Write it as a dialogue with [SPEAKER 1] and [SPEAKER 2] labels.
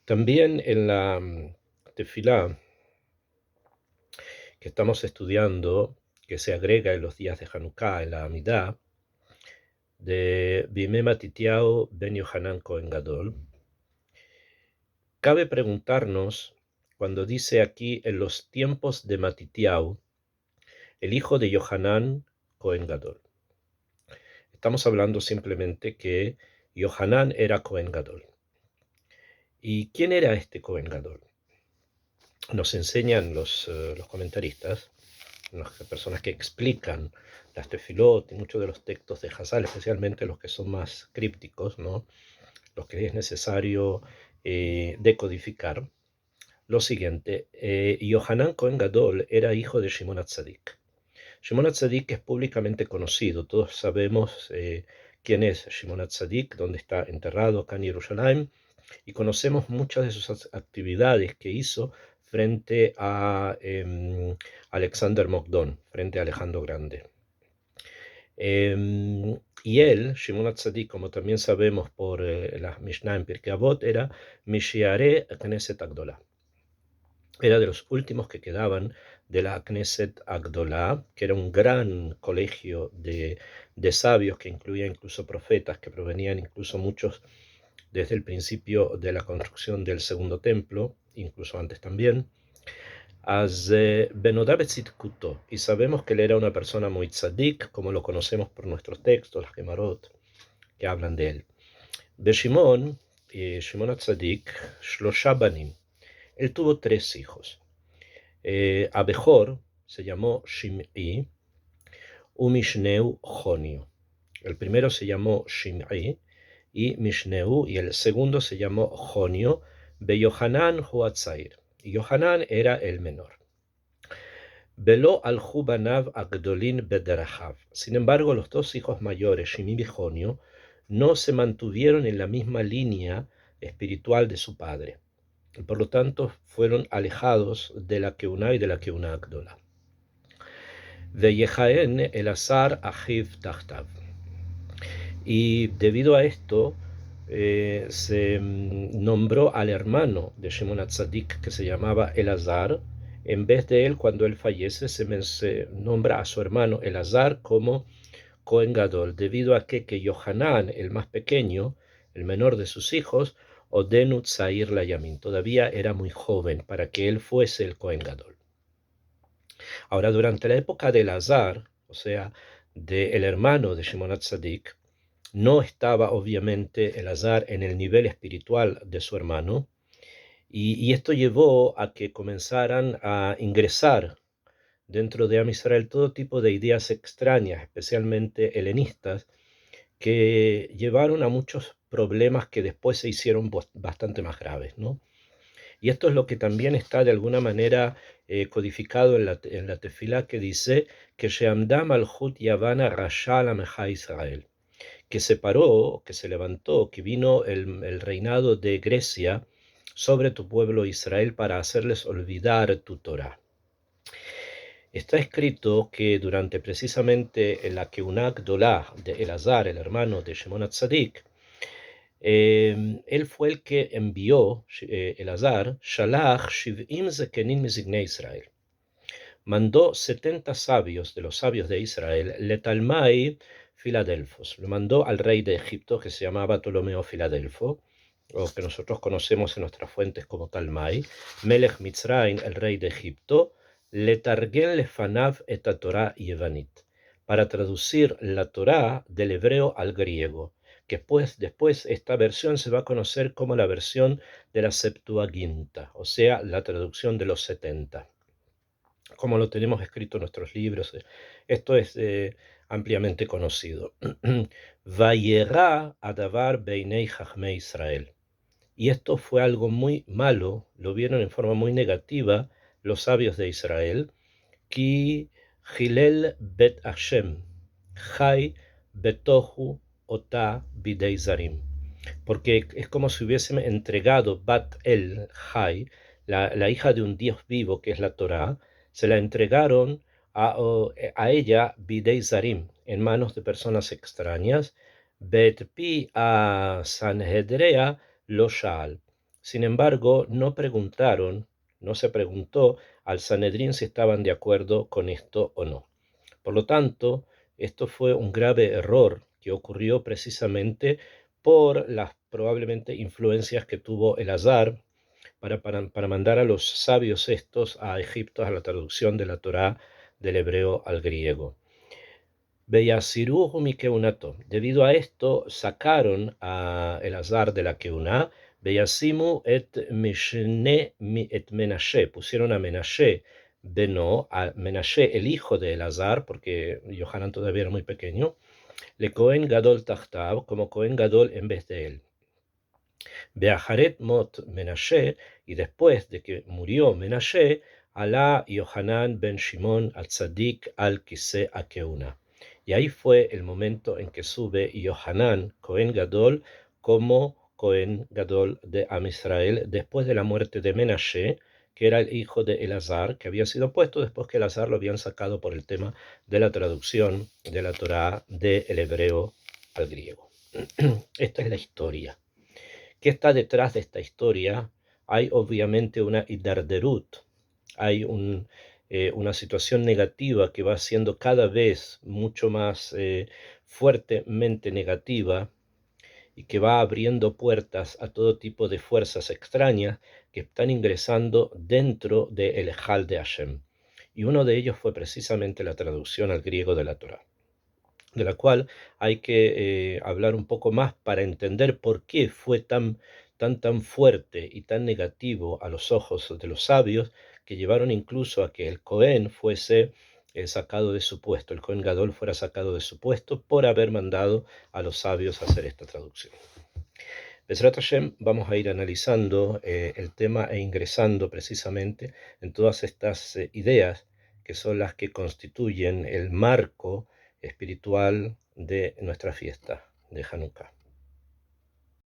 [SPEAKER 1] También en la tefilá que estamos estudiando, que se agrega en los días de Hanukkah, en la Amidá, de Bimé Matitiao ben Yohanan Cohen Gadol, cabe preguntarnos, cuando dice aquí en los tiempos de Matitiao, el hijo de Yohanan Cohen Gadol. Estamos hablando simplemente que Yohanan era Cohen Gadol. ¿Y quién era este Cohen Gadol? Nos enseñan los comentaristas, las personas que explican las tefilot y muchos de los textos de Hazal, especialmente los que son más crípticos, ¿no? Los que es necesario decodificar. Lo siguiente, Yohanan Cohen Gadol era hijo de Shimon HaTzadik. Shimon HaTzadik es públicamente conocido, todos sabemos quién es Shimon HaTzadik, dónde está enterrado acá en Jerusalén, y conocemos muchas de sus actividades que hizo frente a Alexander Mokdon, frente a Alejandro Grande. Y él, Shimon HaTzadik, como también sabemos por la Mishnah en Pirkei Avot, era Mishiarei Knesset Agdolah. Era de los últimos que quedaban de la Knesset Agdolah, que era un gran colegio de sabios que incluía incluso profetas, que provenían incluso muchos desde el principio de la construcción del segundo templo, incluso antes también. Benodá betzidkuto, y sabemos que él era una persona muy tzadik, como lo conocemos por nuestros textos, las Gemarot, que hablan de él. Shimon HaTzadik, shlosha banim, él tuvo 3 hijos. Abejor se llamó Shim'i, Umishneu Jonio. El primero se llamó Shim'i y Mishneu, y el segundo se llamó Jonio, Beyohanan Huatzair. Y Yohanan era el menor. Velo al Banav Agdolin Bederahav. Sin embargo, los 2 hijos mayores, Shimi y Jonio, no se mantuvieron en la misma línea espiritual de su padre. Por lo tanto, fueron alejados de la Keuná y de la Keuná Agdola. Veyehaen Elazar Ahiv Tachtav. Y debido a esto, se nombró al hermano de Shimon HaTzadik, que se llamaba Elazar. En vez de él, cuando él fallece, se nombra a su hermano Elazar como Cohen Gadol, debido a que Yohanan, el más pequeño, el menor de sus hijos, Odenu Tzair Layamin, todavía era muy joven para que él fuese el Cohen Gadol. Ahora, durante la época de Elazar, o sea, del hermano de Shimon HaTzadik, no estaba obviamente Elazar en el nivel espiritual de su hermano, y esto llevó a que comenzaran a ingresar dentro de Am Israel todo tipo de ideas extrañas, especialmente helenistas, que llevaron a muchos problemas que después se hicieron bastante más graves, ¿no? Y esto es lo que también está de alguna manera codificado en la tefilá, que dice que Sheamda Malchut Yavana Rasha Lameja Israel, que se paró, que se levantó, que vino el reinado de Grecia sobre tu pueblo Israel para hacerles olvidar tu Torah. Está escrito que durante precisamente la Keuná Agdolah de Elazar, el hermano de Shimon HaTzadik, él fue el que envió, Elazar, Shalach Shiv'im Zekenim Mizignei Israel. Mandó 70 sabios de los sabios de Israel, Letalmai Filadelfos. Lo mandó al rey de Egipto, que se llamaba Ptolomeo Filadelfo, o que nosotros conocemos en nuestras fuentes como Talmai, Melech Mitzraim, el rey de Egipto, Letargel Lefanav et Torah Yevanit, para traducir la Torah del hebreo al griego, que después esta versión se va a conocer como la versión de la Septuaginta, o sea, la traducción de los 70, como lo tenemos escrito en nuestros libros. Esto es ampliamente conocido. Vayera adavar beinei chachmei Israel. Y esto fue algo muy malo, lo vieron en forma muy negativa los sabios de Israel. Ki Hilel bet Hashem, Chai betohu ota bidei zarim. Porque es como si hubiesen entregado Bat el Chai, la hija de un Dios vivo, que es la Torá, se la entregaron a ella bidei zarim, en manos de personas extrañas. Bet pi a Sanhedrea lo shaal. Sin embargo, no se preguntó al Sanedrín si estaban de acuerdo con esto o no. Por lo tanto, esto fue un grave error que ocurrió precisamente por las probablemente influencias que tuvo el azar para mandar a los sabios estos a Egipto a la traducción de la Torá del hebreo al griego. Veyasiruhu mi keunato. Debido a esto, sacaron a Elazar de la keuná. Veyasimu et Menashe. Pusieron a Menashe a Menashe, el hijo de Elazar, porque Yohanan todavía era muy pequeño, le Cohen Gadol Tachtav, como Cohen Gadol en vez de él. Beaharet mot Menashe, y después de que murió Menashe, alá Yohanan ben Shimon al Tzadik al Kiseh Akeuna. Y ahí fue el momento en que sube Yohanan, Cohen Gadol, como Cohen Gadol de Am Israel, después de la muerte de Menashe, que era el hijo de Elazar, que había sido puesto después que Elazar lo habían sacado por el tema de la traducción de la Torá del hebreo al griego. Esta es la historia. ¿Qué está detrás de esta historia? Hay obviamente una hidarderut, hay una situación negativa que va siendo cada vez mucho más fuertemente negativa y que va abriendo puertas a todo tipo de fuerzas extrañas que están ingresando dentro del Ejal de Hashem. Y uno de ellos fue precisamente la traducción al griego de la Torá, de la cual hay que hablar un poco más para entender por qué fue tan fuerte y tan negativo a los ojos de los sabios, que llevaron incluso a que el Cohen fuese sacado de su puesto, el Cohen Gadol fuera sacado de su puesto por haber mandado a los sabios a hacer esta traducción. Bezrat Hashem, vamos a ir analizando el tema e ingresando precisamente en todas estas ideas que son las que constituyen el marco espiritual de nuestra fiesta de Hanukkah.